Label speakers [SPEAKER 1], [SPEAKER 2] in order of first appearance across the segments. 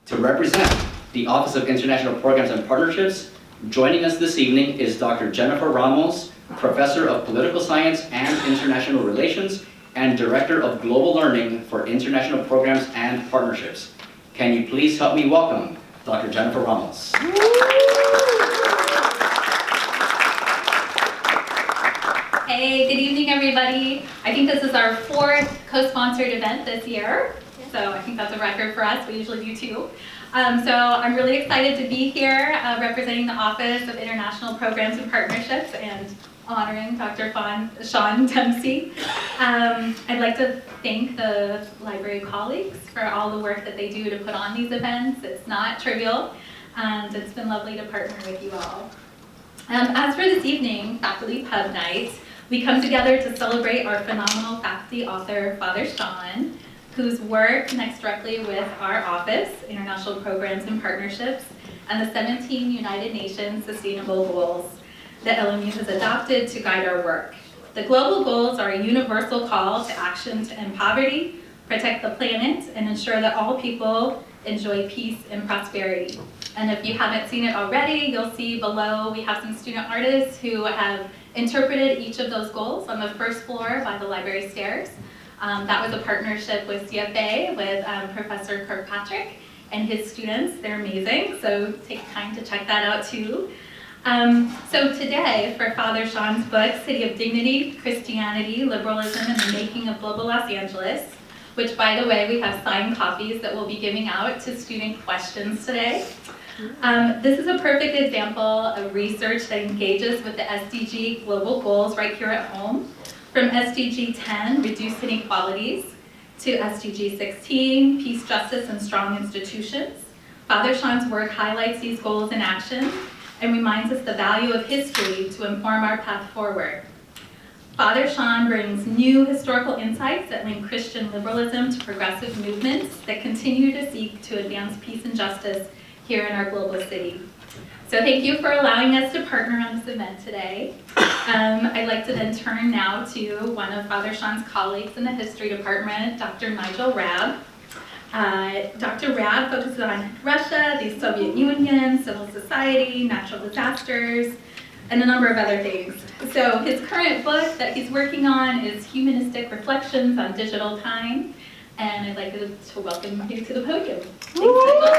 [SPEAKER 1] To represent the Office of International Programs and Partnerships, joining us this evening is Dr. Jennifer Ramos, Professor of Political Science and International Relations and Director of Global Learning for International Programs and Partnerships. Can you please help me welcome Dr. Jennifer Ramos.
[SPEAKER 2] Hey, good evening, everybody. I think this is our fourth co-sponsored event this year, so I think that's a record for us. We usually do two. So I'm really excited to be here representing the Office of International Programs and Partnerships and honoring Dr. Sean Dempsey. I'd like to thank the library colleagues for all the work that they do to put on these events. It's not trivial, and it's been lovely to partner with you all. As for this evening, Faculty Pub Night, we come together to celebrate our phenomenal faculty author, Father Sean, whose work connects directly with our office, International Programs and Partnerships, and the 17 United Nations Sustainable Goals that LMU has adopted to guide our work. The global goals are a universal call to action to end poverty, protect the planet, and ensure that all people enjoy peace and prosperity. And if you haven't seen it already, you'll see below we have some student artists who have interpreted each of those goals on the first floor by the library stairs. That was a partnership with CFA, with Professor Kirkpatrick and his students. They're amazing, so take time to check that out too. So today, for Father Sean's book, City of Dignity, Christianity, Liberalism, and the Making of Global Los Angeles, which, by the way, we have signed copies that we'll be giving out to student questions today. This is a perfect example of research that engages with the SDG global goals right here at home, from SDG 10, Reduce Inequalities, to SDG 16, Peace, Justice, and Strong Institutions. Father Sean's work highlights these goals in action and reminds us the value of history to inform our path forward. Father Sean brings new historical insights that link Christian liberalism to progressive movements that continue to seek to advance peace and justice here in our global city. So thank you for allowing us to partner on this event today. I'd like to then turn now to one of Father Sean's colleagues in the history department, Dr. Nigel Rabb. Dr. Rabb focuses on Russia, the Soviet Union, civil society, natural disasters, and a number of other things. So his current book that he's working on is Humanistic Reflections on Digital Time, and I'd like to welcome you to the podium. Thanks, Nigel.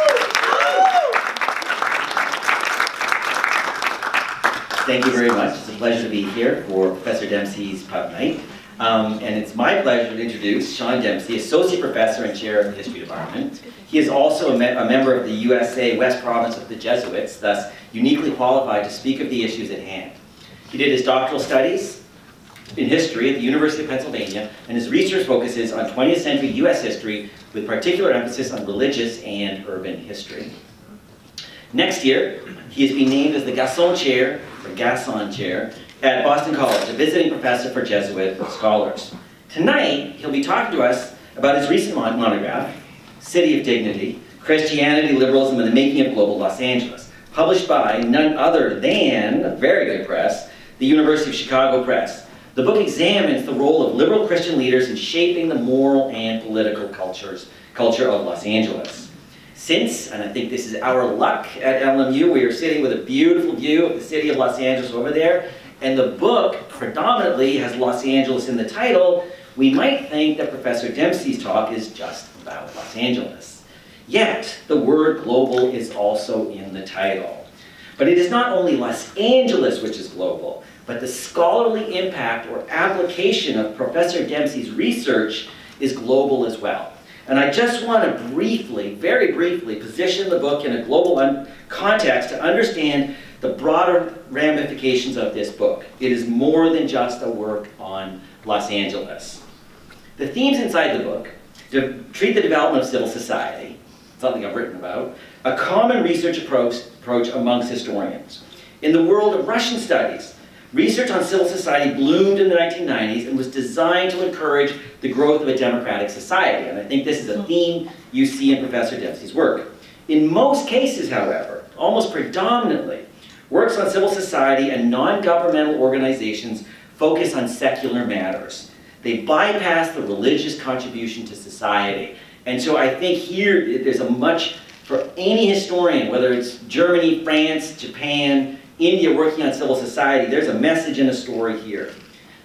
[SPEAKER 3] Thank you very much. It's a pleasure to be here for Professor Dempsey's Pub Night. And it's my pleasure to introduce Sean Dempsey, Associate Professor and Chair of the History Department. He is also a member of the USA West Province of the Jesuits, thus uniquely qualified to speak of the issues at hand. He did his doctoral studies in history at the University of Pennsylvania, and his research focuses on 20th century US history with particular emphasis on religious and urban history. Next year, he has been named as the Gasson Chair at Boston College, a visiting professor for Jesuit scholars. Tonight, he'll be talking to us about his recent monograph, City of Dignity, Christianity, Liberalism, and the Making of Global Los Angeles, published by none other than, very good press, the University of Chicago Press. The book examines the role of liberal Christian leaders in shaping the moral and political culture of Los Angeles. Since, and I think this is our luck at LMU, we are sitting with a beautiful view of the city of Los Angeles over there, and the book predominantly has Los Angeles in the title, we might think that Professor Dempsey's talk is just about Los Angeles. Yet, the word global is also in the title. But it is not only Los Angeles which is global, but the scholarly impact or application of Professor Dempsey's research is global as well. And I just want to briefly, very briefly, position the book in a global context to understand the broader ramifications of this book. It is more than just a work on Los Angeles. The themes inside the book treat the development of civil society, something I've written about, a common research approach amongst historians. In the world of Russian studies, research on civil society bloomed in the 1990s and was designed to encourage the growth of a democratic society. And I think this is a theme you see in Professor Dempsey's work. In most cases, however, almost predominantly, works on civil society and non-governmental organizations focus on secular matters. They bypass the religious contribution to society. And so I think here there's a much For any historian, whether it's Germany, France, Japan, India working on civil society, there's a message and a story here.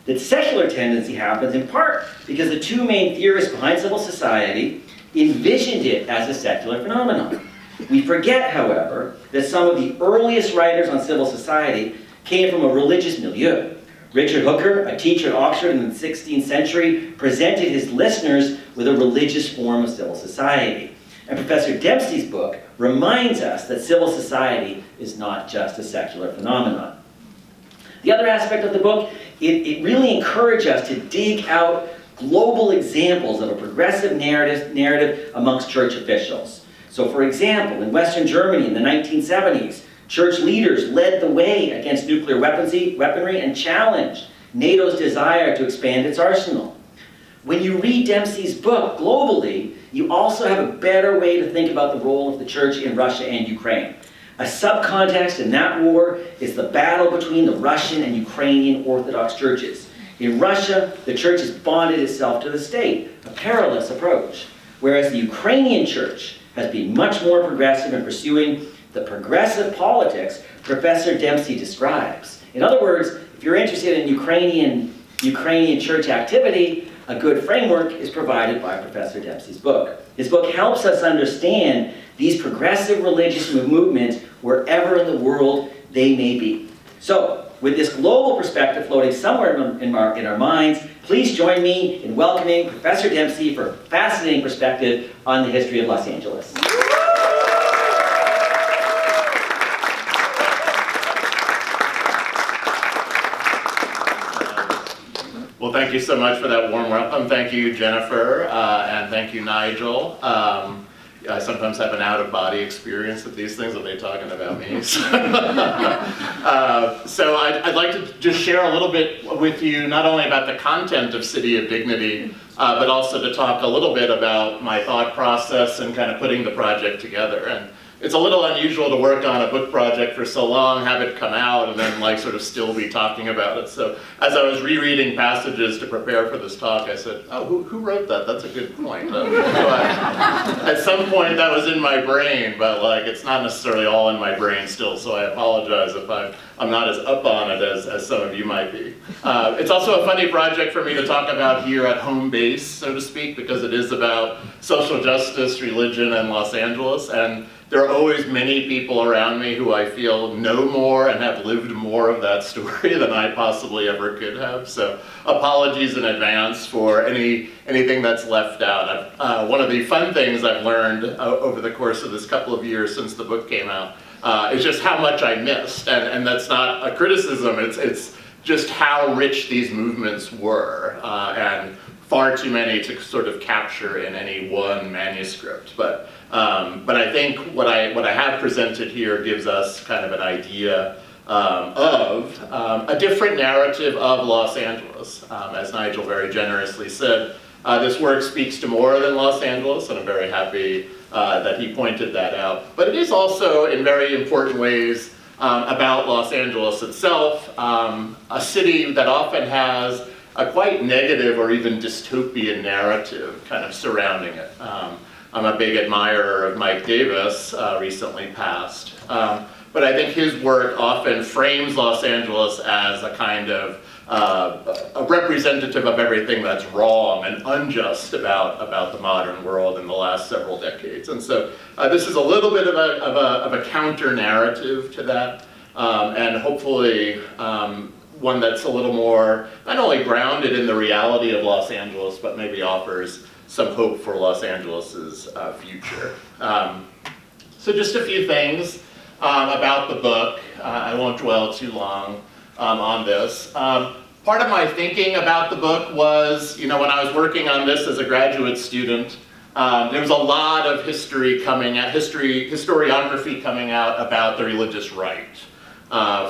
[SPEAKER 3] That secular tendency happens in part because the two main theorists behind civil society envisioned it as a secular phenomenon. We forget, however, that some of the earliest writers on civil society came from a religious milieu. Richard Hooker, a teacher at Oxford in the 16th century, presented his listeners with a religious form of civil society. And Professor Dempsey's book reminds us that civil society is not just a secular phenomenon. The other aspect of the book, it really encouraged us to dig out global examples of a progressive narrative amongst church officials. So for example, in Western Germany in the 1970s, church leaders led the way against nuclear weaponry and challenged NATO's desire to expand its arsenal. When you read Dempsey's book globally, you also have a better way to think about the role of the church in Russia and Ukraine. A subcontext in that war is the battle between the Russian and Ukrainian Orthodox churches. In Russia, the church has bonded itself to the state, a perilous approach, whereas the Ukrainian church has been much more progressive in pursuing the progressive politics Professor Dempsey describes. In other words, if you're interested in Ukrainian church activity, a good framework is provided by Professor Dempsey's book. His book helps us understand these progressive religious movements wherever in the world they may be. So, with this global perspective floating somewhere in our minds, please join me in welcoming Professor Dempsey for a fascinating perspective on the history of Los Angeles.
[SPEAKER 4] Well, thank you so much for that warm welcome. Thank you, Jennifer, and thank you, Nigel. I sometimes have an out-of-body experience with these things. Are they talking about me? So I'd like to just share a little bit with you, not only about the content of City of Dignity, but also to talk a little bit about my thought process and kind of putting the project together. And it's a little unusual to work on a book project for so long, have it come out, and then like sort of still be talking about it. So as I was rereading passages to prepare for this talk, I said, oh, who wrote that? That's a good point. At some point that was in my brain, but like it's not necessarily all in my brain still, so I apologize if I'm not as up on it as some of you might be. It's also a funny project for me to talk about here at home base, so to speak, because it is about social justice, religion, and Los Angeles. And there are always many people around me who I feel know more and have lived more of that story than I possibly ever could have. So apologies in advance for anything that's left out. One of the fun things I've learned over the course of this couple of years since the book came out is just how much I missed. And that's not a criticism, it's just how rich these movements were. And far too many to sort of capture in any one manuscript. But I think what I have presented here gives us kind of an idea of a different narrative of Los Angeles. As Nigel very generously said, this work speaks to more than Los Angeles, and I'm very happy that he pointed that out. But it is also, in very important ways, about Los Angeles itself, a city that often has a quite negative or even dystopian narrative kind of surrounding it. I'm a big admirer of Mike Davis, recently passed. But I think his work often frames Los Angeles as a kind of a representative of everything that's wrong and unjust about the modern world in the last several decades. And so this is a little bit of a counter narrative to that, and hopefully one that's a little more not only grounded in the reality of Los Angeles, but maybe offers some hope for Los Angeles's future. So just a few things about the book. I won't dwell too long on this. Part of my thinking about the book was, when I was working on this as a graduate student, there was a lot of historiography coming out about the religious right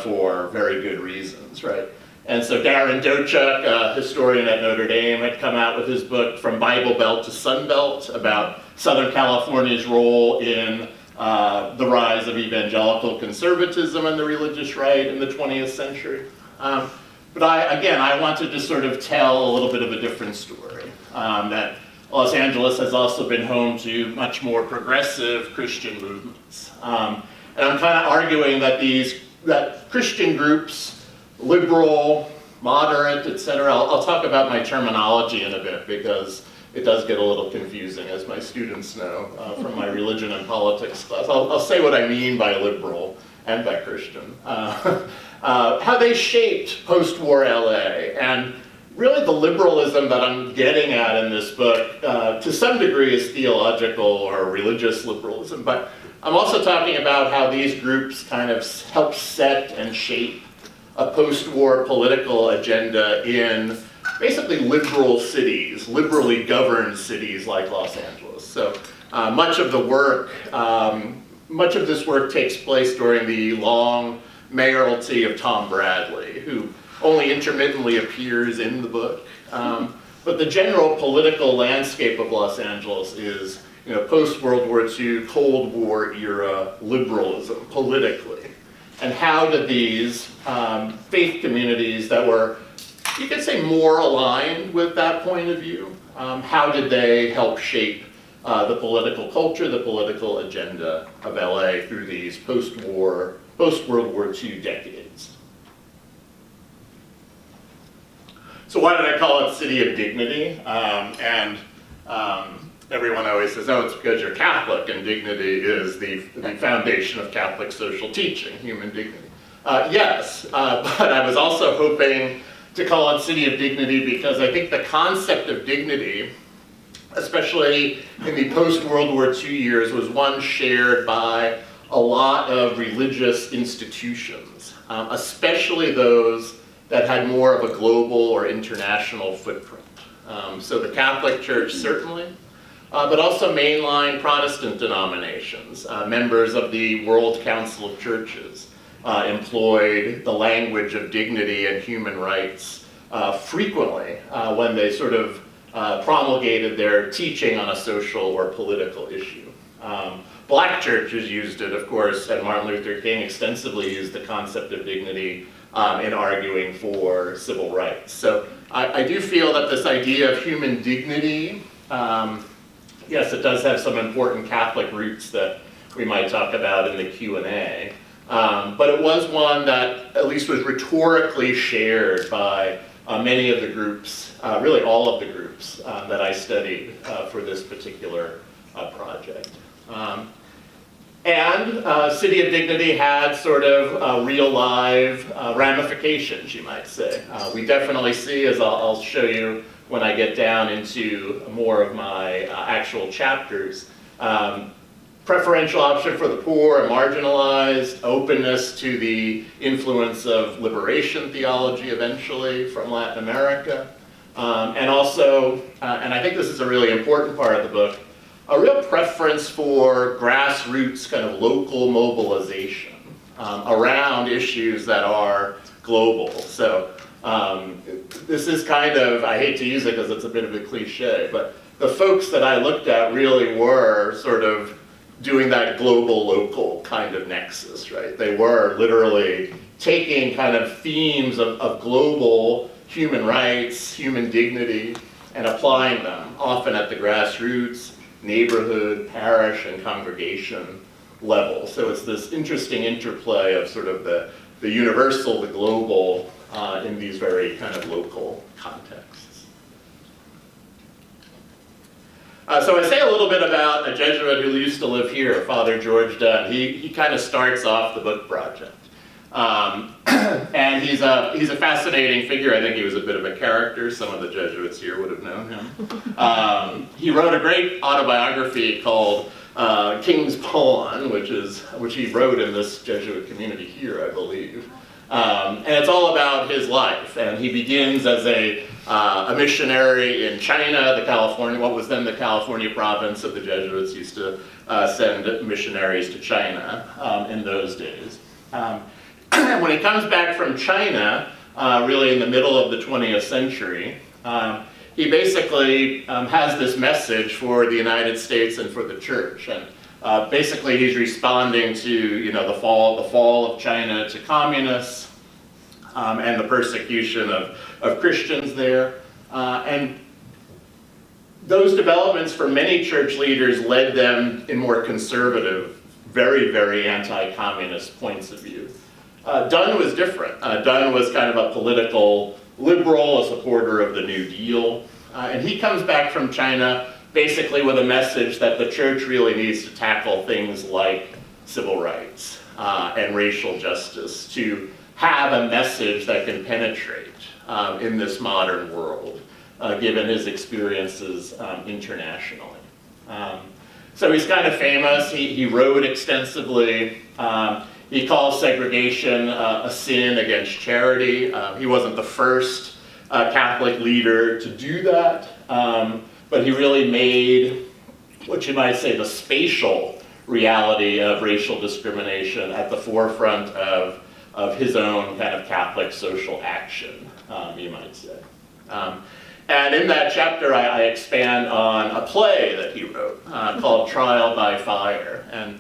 [SPEAKER 4] for very good reasons, right? And so Darren Dochuk, a historian at Notre Dame, had come out with his book From Bible Belt to Sun Belt about Southern California's role in the rise of evangelical conservatism and the religious right in the 20th century. But I wanted to sort of tell a little bit of a different story. That Los Angeles has also been home to much more progressive Christian movements. And I'm kind of arguing that Christian groups, liberal, moderate, etc. I'll talk about my terminology in a bit because it does get a little confusing, as my students know from my religion and politics class. I'll say what I mean by liberal and by Christian. How they shaped post-war LA, and really the liberalism that I'm getting at in this book, to some degree, is theological or religious liberalism, but I'm also talking about how these groups kind of help set and shape a post-war political agenda in basically liberal cities, liberally governed cities like Los Angeles. So much of this work takes place during the long mayoralty of Tom Bradley, who only intermittently appears in the book. But the general political landscape of Los Angeles is, post-World War II, Cold War era liberalism politically. And how did these faith communities that were, you could say, more aligned with that point of view, how did they help shape the political culture, the political agenda of LA through these post-World War II decades? So why did I call it City of Dignity? Everyone always says, oh, it's because you're Catholic, and dignity is the foundation of Catholic social teaching, human dignity. Yes, but I was also hoping to call it City of Dignity because I think the concept of dignity, especially in the post-World War II years, was one shared by a lot of religious institutions, especially those that had more of a global or international footprint. So the Catholic Church, certainly, but also mainline Protestant denominations, members of the World Council of Churches, employed the language of dignity and human rights frequently when they sort of promulgated their teaching on a social or political issue. Black churches used it, of course, and Martin Luther King extensively used the concept of dignity in arguing for civil rights. So I do feel that this idea of human dignity, yes, it does have some important Catholic roots that we might talk about in the Q&A. But it was one that at least was rhetorically shared by many of the groups, really all of the groups that I studied for this particular project. City of Dignity had sort of real live ramifications, you might say. We definitely see, as I'll show you when I get down into more of my actual chapters, preferential option for the poor and marginalized, openness to the influence of liberation theology eventually from Latin America, and also, and I think this is a really important part of the book, a real preference for grassroots kind of local mobilization around issues that are global. So this is kind of, I hate to use it because it's a bit of a cliche, but the folks that I looked at really were sort of doing that global-local kind of nexus, right? They were literally taking kind of themes of global human rights, human dignity, and applying them, often at the grassroots, neighborhood, parish, and congregation level. So it's this interesting interplay of sort of the universal, the global, in these very kind of local contexts. So I say a little bit about a Jesuit who used to live here, Father George Dunn. He kind of starts off the book project. And he's a fascinating figure. I think he was a bit of a character. Some of the Jesuits here would have known him. He wrote a great autobiography called King's Pawn, which he wrote in this Jesuit community here, I believe. And it's all about his life. And he begins as a missionary in China, what was then the California province of the Jesuits used to send missionaries to China in those days. When he comes back from China, really in the middle of the 20th century, he basically has this message for the United States and for the church. And basically he's responding to the fall of China to communists and the persecution of Christians there. And those developments for many church leaders led them in more conservative, very, very anti-communist points of view. Dunn was different. Dunn was kind of a political liberal, a supporter of the New Deal. And he comes back from China basically with a message that the church really needs to tackle things like civil rights and racial justice to have a message that can penetrate in this modern world, given his experiences internationally. So he's kind of famous. He wrote extensively. He calls segregation a sin against charity. He wasn't the first Catholic leader to do that, but he really made what you might say the spatial reality of racial discrimination at the forefront of his own kind of Catholic social action, you might say. And in that chapter, I expand on a play that he wrote called Trial by Fire. And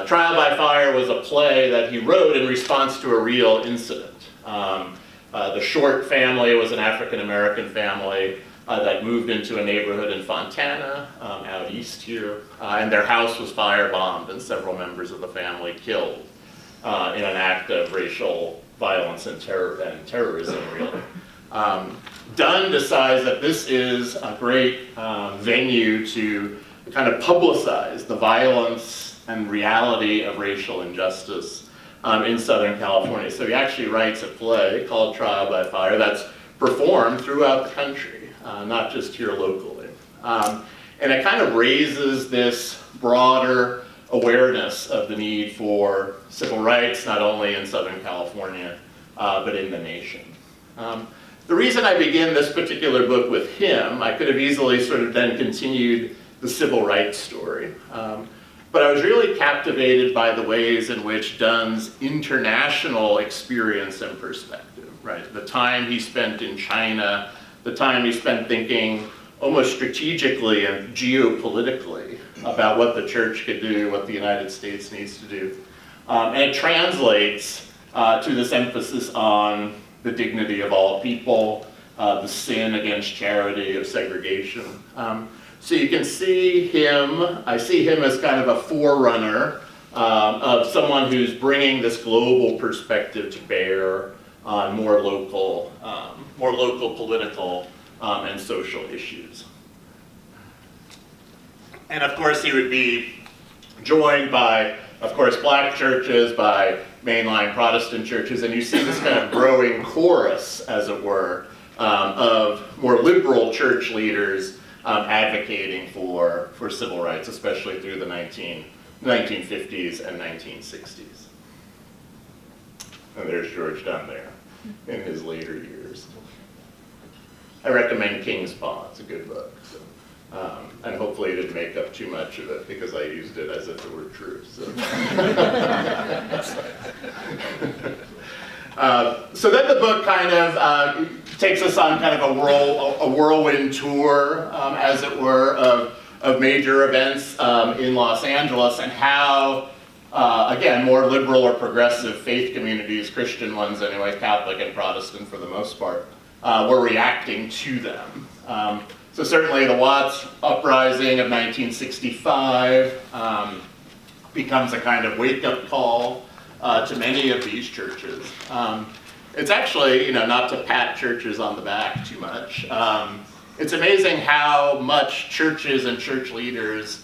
[SPEAKER 4] Trial by Fire was a play that he wrote in response to a real incident. The Short family was an African-American family that moved into a neighborhood in Fontana, out east here, and their house was firebombed and several members of the family killed in an act of racial violence and terrorism, really. Dunn decides that this is a great venue to kind of publicize the violence and reality of racial injustice in Southern California. So he actually writes a play called Trial by Fire that's performed throughout the country, not just here locally. And it kind of raises this broader awareness of the need for civil rights, not only in Southern California, but in the nation. The reason I begin this particular book with him, I could have easily sort of then continued the civil rights story. But I was really captivated by the ways in which Dunn's international experience and perspective, right? The time he spent in China, the time he spent thinking almost strategically and geopolitically about what the church could do, what the United States needs to do. And it translates to this emphasis on the dignity of all people, the sin against charity, of segregation. So you can see him, I see him as kind of a forerunner of someone who's bringing this global perspective to bear on more local political and social issues. And of course he would be joined by, of course, black churches, by mainline Protestant churches, and you see this kind of growing chorus, as it were, of more liberal church leaders advocating for civil rights, especially through the 1950s and 1960s. And there's George Dunn there in his later years. I recommend King's Paw. It's a good book. So. And hopefully it didn't make up too much of it because I used it as if it were true. So, so then the book kind of takes us on kind of a whirlwind tour, as it were, of major events in Los Angeles and how, again, more liberal or progressive faith communities, Christian ones anyway, Catholic and Protestant for the most part, were reacting to them. So certainly the Watts uprising of 1965 becomes a kind of wake-up call to many of these churches. It's actually, not to pat churches on the back too much. It's amazing how much churches and church leaders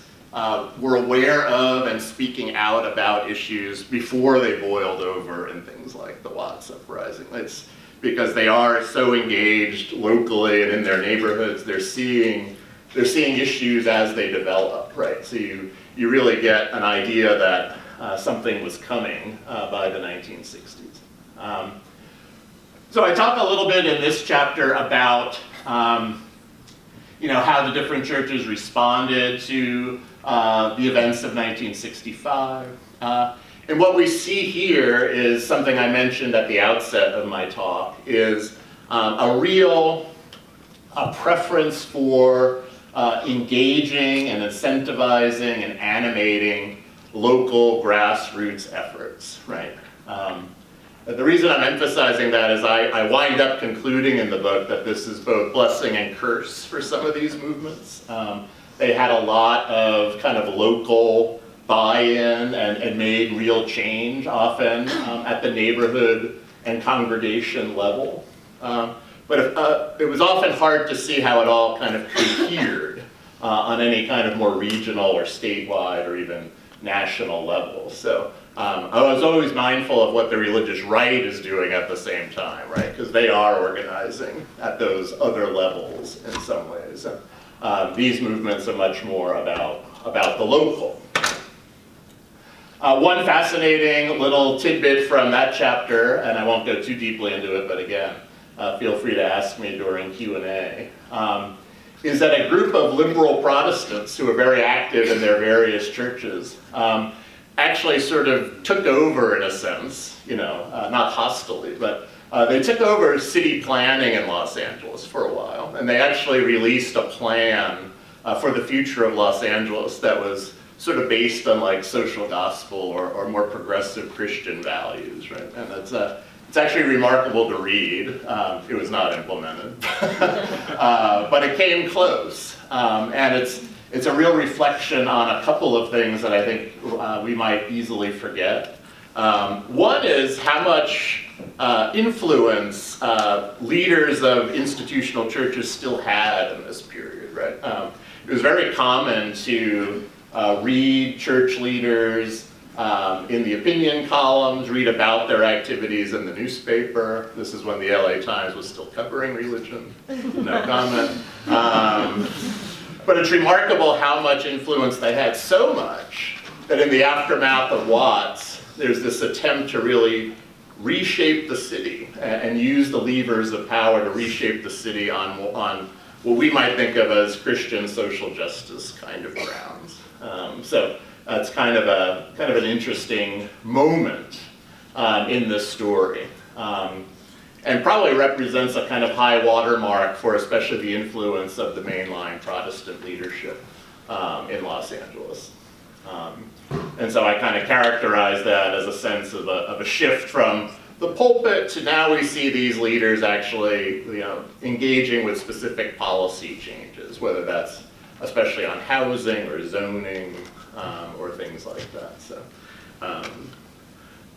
[SPEAKER 4] were aware of and speaking out about issues before they boiled over in things like the Watts uprising. It's because they are so engaged locally and in their neighborhoods, they're seeing issues as they develop, right? So you really get an idea that something was coming by the 1960s. So I talk a little bit in this chapter about how the different churches responded to the events of 1965. And what we see here is something I mentioned at the outset of my talk, is a preference for engaging and incentivizing and animating local grassroots efforts, right? The reason I'm emphasizing that is I wind up concluding in the book that this is both blessing and curse for some of these movements. They had a lot of kind of local buy-in and made real change, often at the neighborhood and congregation level. But it was often hard to see how it all kind of cohered on any kind of more regional or statewide or even national level. So I was always mindful of what the religious right is doing at the same time, right? Because they are organizing at those other levels in some ways. And these movements are much more about the local. One fascinating little tidbit from that chapter, and I won't go too deeply into it, but again, feel free to ask me during Q&A, is that a group of liberal Protestants who are very active in their various churches actually sort of took over, in a sense, not hostily, but they took over city planning in Los Angeles for a while, and they actually released a plan for the future of Los Angeles that was sort of based on like social gospel or more progressive Christian values, right? And it's actually remarkable to read. It was not implemented, but it came close, and it's a real reflection on a couple of things that I think we might easily forget. One is how much influence leaders of institutional churches still had in this period, right? It was very common to read church leaders in the opinion columns, read about their activities in the newspaper. This is when the LA Times was still covering religion. No comment. But it's remarkable how much influence they had, so much that in the aftermath of Watts, there's this attempt to really reshape the city and use the levers of power to reshape the city on what we might think of as Christian social justice kind of grounds. So it's kind of an interesting moment in this story, and probably represents a kind of high watermark for especially the influence of the mainline Protestant leadership in Los Angeles. And so I kind of characterize that as a sense of a shift from the pulpit to now we see these leaders actually, engaging with specific policy changes, whether that's especially on housing or zoning or things like that. So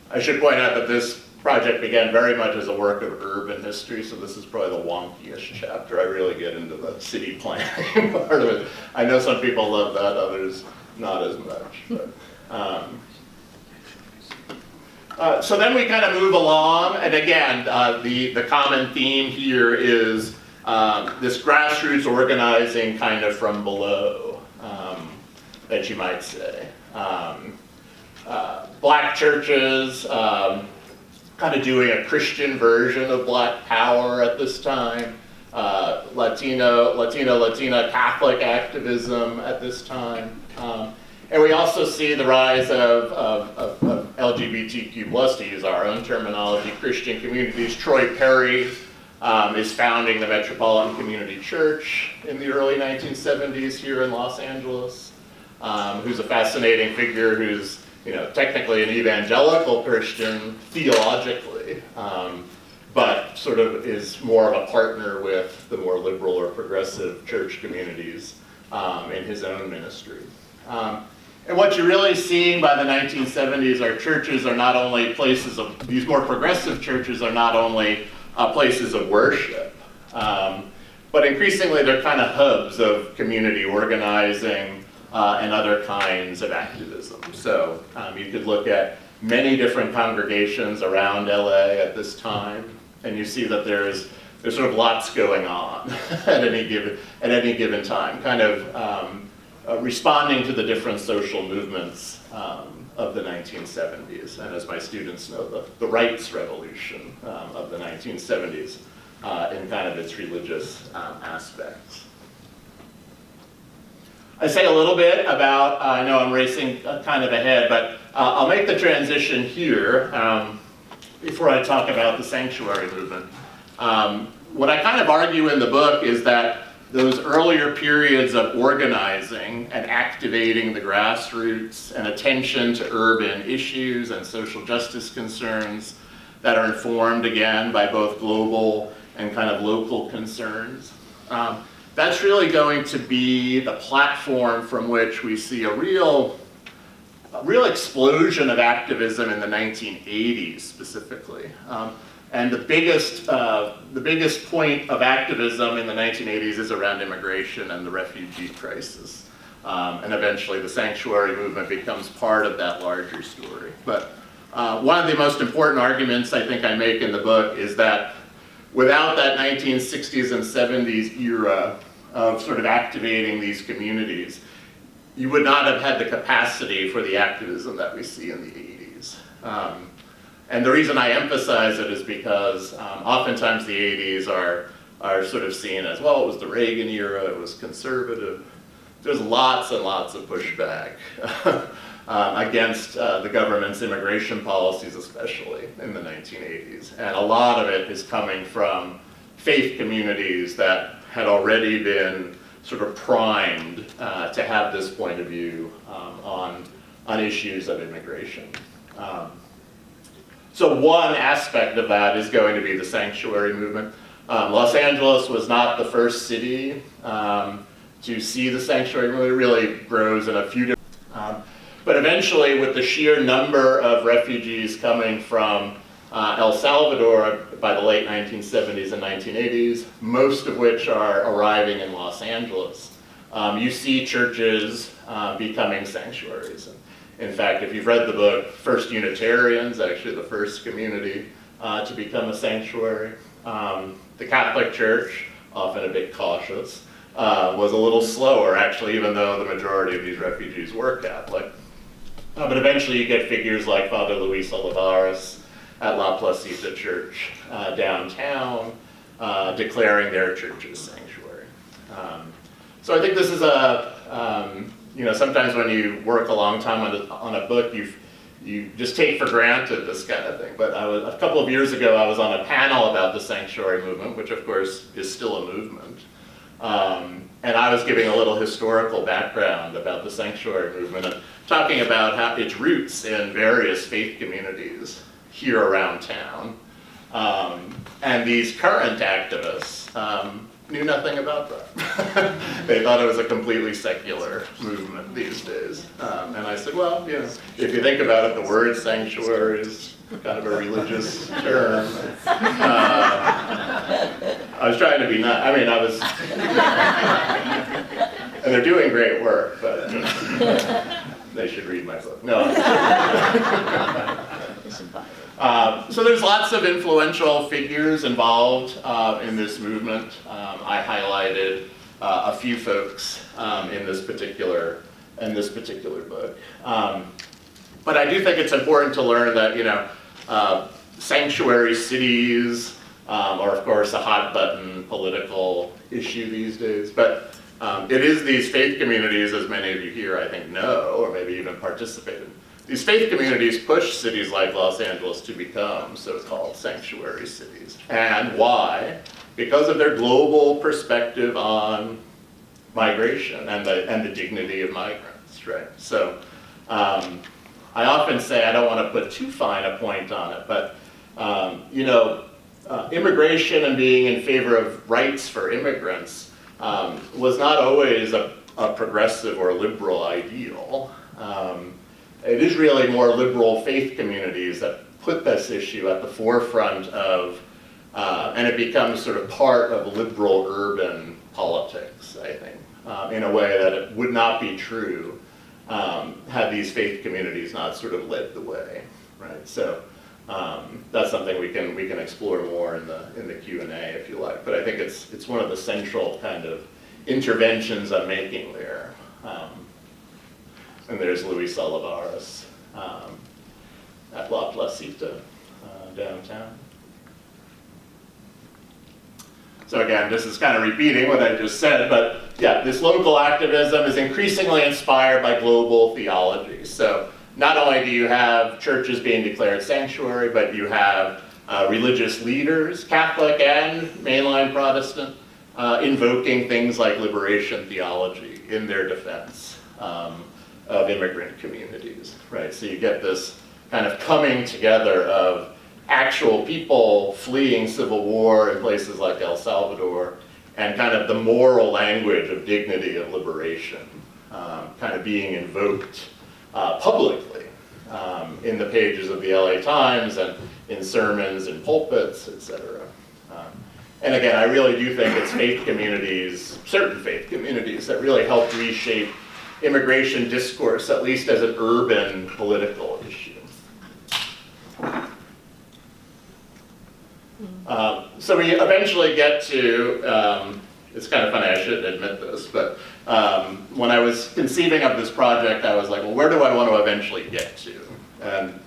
[SPEAKER 4] I should point out that this project began very much as a work of urban history, so this is probably the wonkiest chapter. I really get into the city planning part of it. I know some people love that, others not as much. But, so then we kind of move along, and again, the common theme here is this grassroots organizing kind of from below, that you might say. Black churches kind of doing a Christian version of Black power at this time. Latina Catholic activism at this time. And we also see the rise of LGBTQ plus, to use our own terminology, Christian communities. Troy Perry is founding the Metropolitan Community Church in the early 1970s here in Los Angeles, who's a fascinating figure who's technically an evangelical Christian theologically, but sort of is more of a partner with the more liberal or progressive church communities in his own ministry. And what you're really seeing by the 1970s are churches are not only places of, these more progressive churches are not only places of worship, but increasingly they're kind of hubs of community organizing and other kinds of activism. So you could look at many different congregations around LA at this time, and you see that there's sort of lots going on at any given time, kind of responding to the different social movements of the 1970s, and as my students know, the rights revolution of the 1970s in kind of its religious aspects. I say a little bit about, I know I'm racing kind of ahead, but I'll make the transition here before I talk about the sanctuary movement. What I kind of argue in the book is that those earlier periods of organizing and activating the grassroots and attention to urban issues and social justice concerns, that are informed again by both global and kind of local concerns. That's really going to be the platform from which we see a real explosion of activism in the 1980s specifically. And the biggest point of activism in the 1980s is around immigration and the refugee crisis. And eventually the sanctuary movement becomes part of that larger story. But one of the most important arguments I think I make in the book is that without that 1960s and 70s era of sort of activating these communities, you would not have had the capacity for the activism that we see in the 80s. And the reason I emphasize it is because oftentimes the 80s are sort of seen as, well, it was the Reagan era, it was conservative. There's lots and lots of pushback against the government's immigration policies, especially in the 1980s. And a lot of it is coming from faith communities that had already been sort of primed to have this point of view on issues of immigration. So one aspect of that is going to be the sanctuary movement. Los Angeles was not the first city to see the sanctuary movement. It really grows in a few different, but eventually with the sheer number of refugees coming from El Salvador by the late 1970s and 1980s, most of which are arriving in Los Angeles, you see churches becoming sanctuaries. In fact, if you've read the book, First Unitarians, actually the first community to become a sanctuary. The Catholic Church, often a bit cautious, was a little slower, actually, even though the majority of these refugees were Catholic. But eventually you get figures like Father Luis Olivares at La Placita Church downtown, declaring their church as sanctuary. So I think this is sometimes when you work a long time on a book, you just take for granted this kind of thing. But a couple of years ago, I was on a panel about the sanctuary movement, which of course is still a movement. And I was giving a little historical background about the sanctuary movement and talking about how its roots in various faith communities here around town. And these current activists knew nothing about that. They thought it was a completely secular movement these days. And I said, well, if you think about it, the word sanctuary is kind of a religious term. I was trying to be nice. I mean, and they're doing great work, but they should read my book. No. So there's lots of influential figures involved in this movement. I highlighted a few folks in this particular book. But I do think it's important to learn that sanctuary cities are of course a hot button political issue these days. But it is these faith communities, as many of you here I think know, or maybe even participate in. These faith communities push cities like Los Angeles to become so-called sanctuary cities. And why? Because of their global perspective on migration and the dignity of migrants, right? So I often say, I don't want to put too fine a point on it, but immigration and being in favor of rights for immigrants was not always a progressive or liberal ideal. It is really more liberal faith communities that put this issue at the forefront of, and it becomes sort of part of liberal urban politics, I think, in a way that it would not be true had these faith communities not sort of led the way, right? So that's something we can explore more in the Q&A if you like. But I think it's one of the central kind of interventions I'm making there. And there's Luis Olivares at La Placita downtown. So again, this is kind of repeating what I just said, but yeah, this local activism is increasingly inspired by global theology. So not only do you have churches being declared sanctuary, but you have religious leaders, Catholic and mainline Protestant, invoking things like liberation theology in their defense of immigrant communities, right? So you get this kind of coming together of actual people fleeing civil war in places like El Salvador, and kind of the moral language of dignity and liberation kind of being invoked publicly in the pages of the LA Times and in sermons and pulpits, etc. And again, I really do think it's faith communities, certain faith communities, that really helped reshape immigration discourse, at least as an urban political issue. So we eventually get to, it's kind of funny, I shouldn't admit this, but when I was conceiving of this project, I was like, well, where do I want to eventually get to? And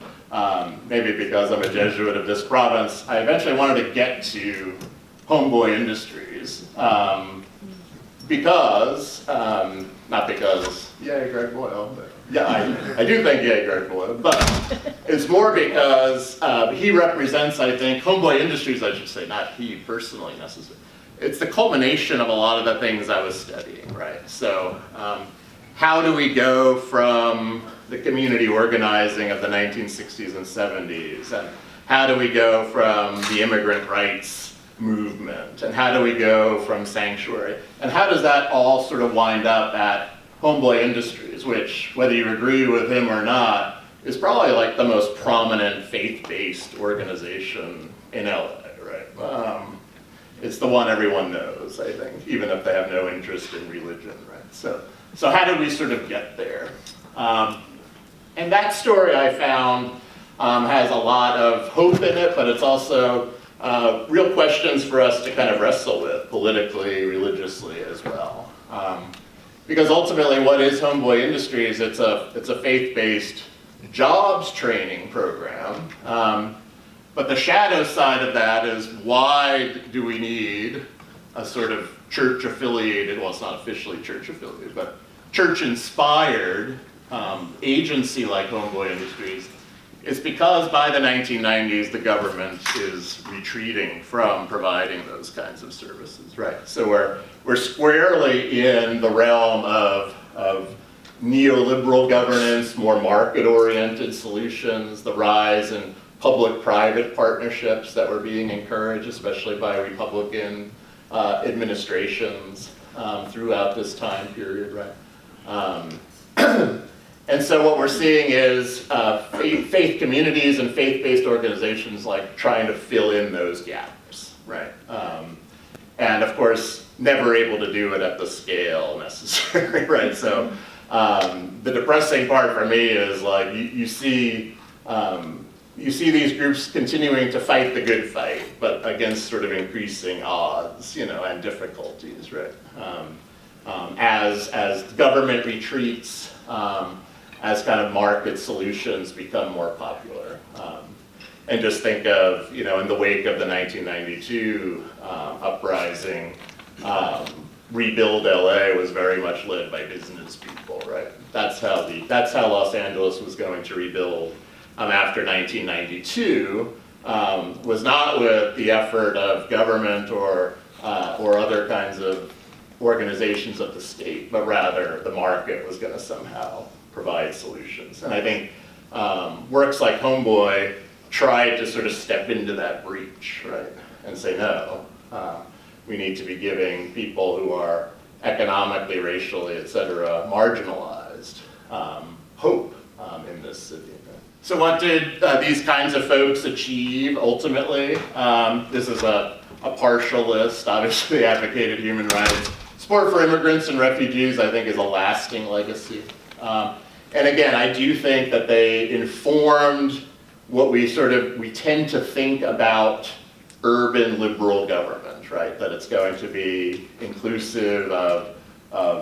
[SPEAKER 4] maybe because I'm a Jesuit of this province, I eventually wanted to get to Homeboy Industries. Because, not because, yay, Greg Boyle, but yeah, I do think yay, Greg Boyle, but it's more because he represents, I think, Homeboy Industries, I should say, not he personally necessarily. It's the culmination of a lot of the things I was studying, right? So how do we go from the community organizing of the 1960s and 70s, and how do we go from the immigrant rights movement, and how do we go from sanctuary, and how does that all sort of wind up at Homeboy Industries, which, whether you agree with him or not, is probably like the most prominent faith-based organization in LA, right? It's the one everyone knows, I think, even if they have no interest in religion, right? So how did we sort of get there? And that story I found has a lot of hope in it, but it's also real questions for us to kind of wrestle with politically, religiously as well. Because ultimately, what is Homeboy Industries? It's a faith-based jobs training program. But the shadow side of that is, why do we need a sort of church-affiliated, well, it's not officially church-affiliated, but church-inspired agency like Homeboy Industries? It's because by the 1990s, the government is retreating from providing those kinds of services, right? So we're squarely in the realm of neoliberal governance, more market-oriented solutions, the rise in public-private partnerships that were being encouraged, especially by Republican administrations throughout this time period, right? And so what we're seeing is faith communities and faith-based organizations like trying to fill in those gaps, right? And of course, never able to do it at the scale necessary, right? So the depressing part for me is like you see these groups continuing to fight the good fight, but against sort of increasing odds, and difficulties, right? As government retreats, as kind of market solutions become more popular. And just think of, in the wake of the 1992 uprising, Rebuild LA was very much led by business people, right? That's how Los Angeles was going to rebuild after 1992, was not with the effort of government or other kinds of organizations of the state, but rather the market was going to somehow provide solutions. And I think works like Homeboy tried to sort of step into that breach, right? And say, no, we need to be giving people who are economically, racially, et cetera, marginalized hope in this city. So what did these kinds of folks achieve ultimately? This is a partial list. Obviously, they advocated human rights. Support for immigrants and refugees, I think, is a lasting legacy. And again, I do think that they informed what we tend to think about urban liberal government, right? That it's going to be inclusive of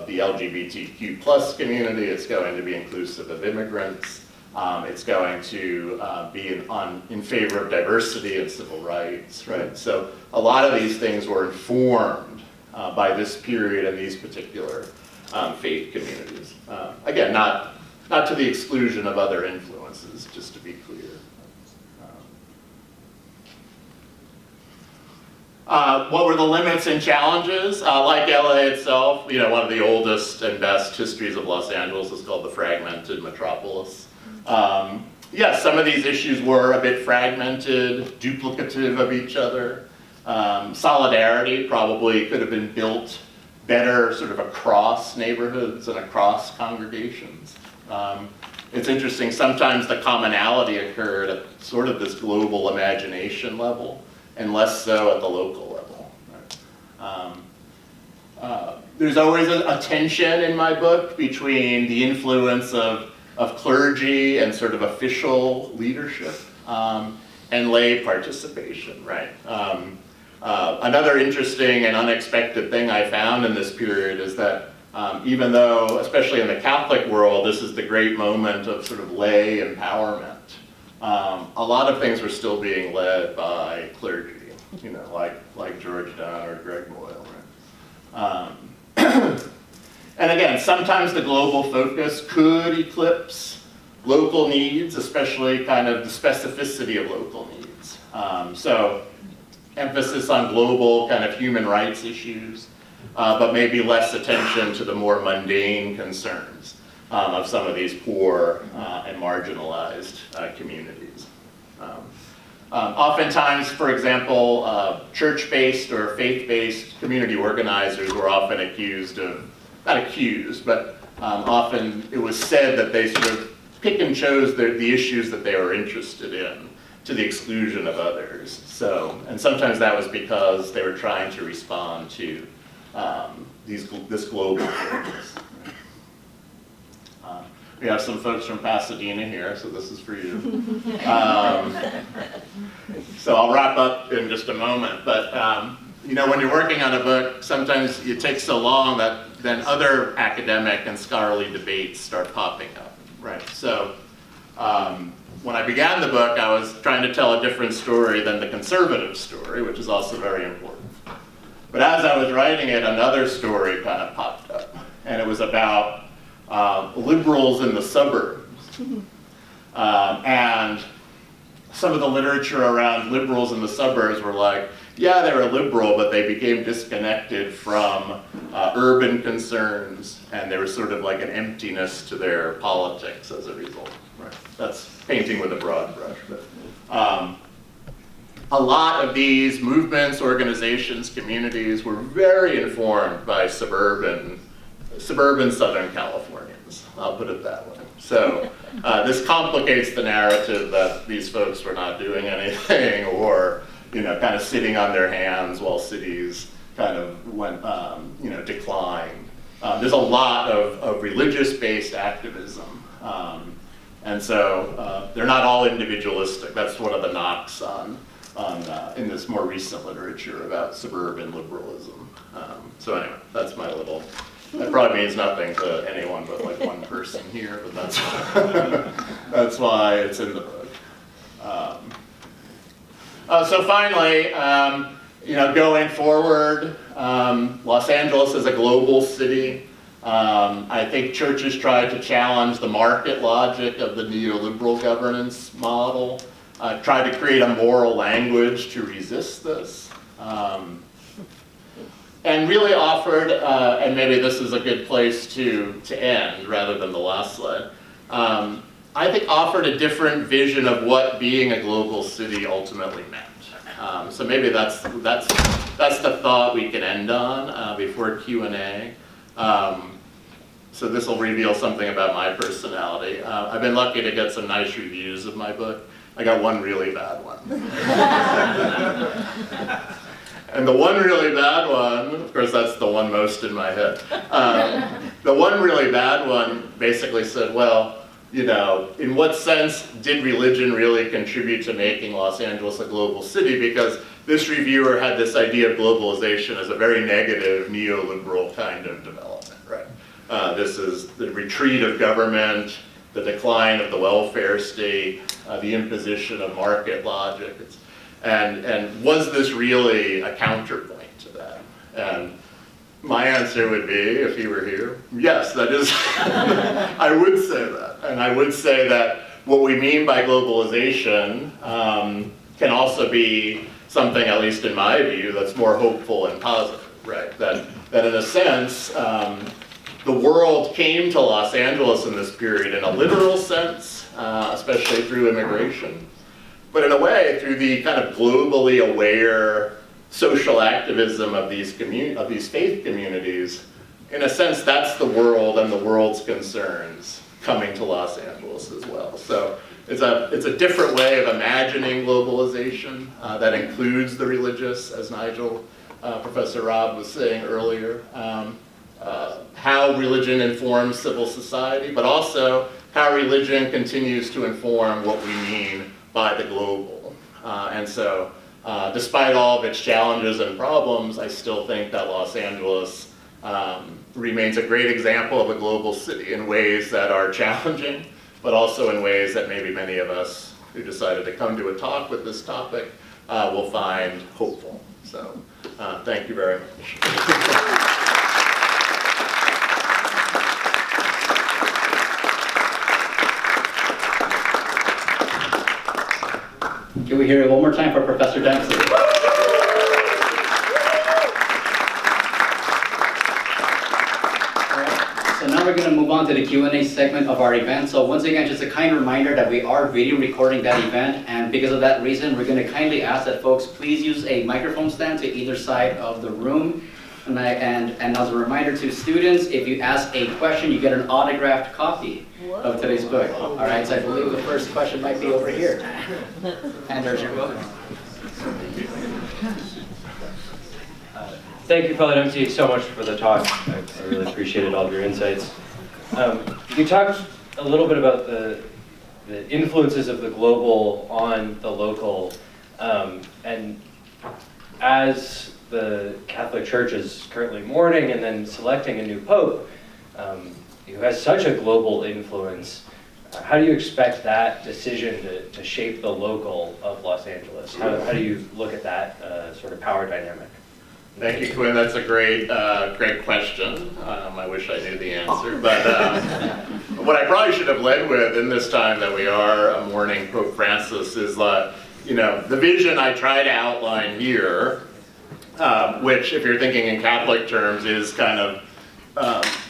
[SPEAKER 4] the LGBTQ plus community, it's going to be inclusive of immigrants, it's going to be in favor of diversity and civil rights, right? So a lot of these things were informed by this period and these particular faith communities. Again, not to the exclusion of other influences, just to be clear. What were the limits and challenges? Like LA itself, one of the oldest and best histories of Los Angeles is called the fragmented metropolis. yes, some of these issues were a bit fragmented, duplicative of each other. Solidarity probably could have been built better sort of across neighborhoods and across congregations. It's interesting, sometimes the commonality occurred at sort of this global imagination level and less so at the local level. There's always a tension in my book between the influence of clergy and sort of official leadership and lay participation, right? Another interesting and unexpected thing I found in this period is that even though, especially in the Catholic world, this is the great moment of sort of lay empowerment, a lot of things were still being led by clergy, you know, like George Dunn or Greg Moyle, right? And again, sometimes the global focus could eclipse local needs, especially kind of the specificity of local needs. So emphasis on global kind of human rights issues, but maybe less attention to the more mundane concerns of some of these poor and marginalized communities. Oftentimes, for example, church-based or faith-based community organizers were often accused of, not accused, but often it was said that they sort of pick and chose the issues that they were interested in to the exclusion of others. So, and sometimes that was because they were trying to respond to this global focus. We have some folks from Pasadena here, so this is for you. So I'll wrap up in just a moment, but you know, when you're working on a book, sometimes it takes so long that then other academic and scholarly debates start popping up, right? So when I began the book, I was trying to tell a different story than the conservative story, which is also very important. But as I was writing it, another story kind of popped up, and it was about liberals in the suburbs. And some of the literature around liberals in the suburbs were like, yeah, they were liberal, but they became disconnected from urban concerns, and there was sort of like an emptiness to their politics as a result. Right. That's painting with a broad brush. But a lot of these movements, organizations, communities were very informed by suburban Southern Californians, I'll put it that way. So this complicates the narrative that these folks were not doing anything or, you know, kind of sitting on their hands while cities kind of went, you know, declined. There's a lot of religious-based activism. And so they're not all individualistic. That's one of the knocks in this more recent literature about suburban liberalism. So anyway, that's my little, that probably means nothing to anyone but like one person here, but that's, that's why it's in the book. So finally, you know, going forward, Los Angeles is a global city. I think churches tried to challenge the market logic of the neoliberal governance model, tried to create a moral language to resist this, and really offered, and maybe this is a good place to end rather than the last slide, I think offered a different vision of what being a global city ultimately meant. So maybe that's the thought we can end on before Q&A. So this will reveal something about my personality. I've been lucky to get some nice reviews of my book. I got one really bad one. And the one really bad one, of course that's the one most in my head. The one really bad one basically said, well, you know, in what sense did religion really contribute to making Los Angeles a global city? Because this reviewer had this idea of globalization as a very negative neoliberal kind of development, right? This is the retreat of government, the decline of the welfare state, the imposition of market logic. And was this really a counterpoint to that? And my answer would be, if he were here, yes, that is, I would say that. And I would say that what we mean by globalization can also be something, at least in my view, that's more hopeful and positive, right? That in a sense, the world came to Los Angeles in this period in a literal sense, especially through immigration. But in a way, through the kind of globally aware social activism of these faith communities, in a sense, that's the world and the world's concerns coming to Los Angeles as well. So it's a different way of imagining globalization that includes the religious, as Nigel, Professor Rob was saying earlier, how religion informs civil society, but also how religion continues to inform what we mean by the global. And so, despite all of its challenges and problems, I still think that Los Angeles remains a great example of a global city in ways that are challenging, but also in ways that maybe many of us who decided to come to a talk with this topic will find hopeful. So, thank you very much.
[SPEAKER 1] Can we hear it one more time for Professor Dempsey? So now we're going to move on to the Q&A segment of our event. So once again, just a kind reminder that we are video recording that event, and because of that reason, we're going to kindly ask that folks please use a microphone stand to either side of the room. And as a reminder to students, if you ask a question, you get an autographed copy of today's book. All right, so I believe the first question might be over here. And there's your book.
[SPEAKER 5] Thank you, Father Dempsey, so much for the talk. I really appreciated all of your insights. You talked a little bit about the influences of the global on the local, and as the Catholic Church is currently mourning and then selecting a new pope who has such a global influence, how do you expect that decision to shape the local of Los Angeles? How do you look at that sort of power dynamic?
[SPEAKER 4] Thank you, Quinn. That's a great question. I wish I knew the answer, but what I probably should have led with in this time that we are mourning Pope Francis is that, the vision I try to outline here, which, if you're thinking in Catholic terms, is kind of,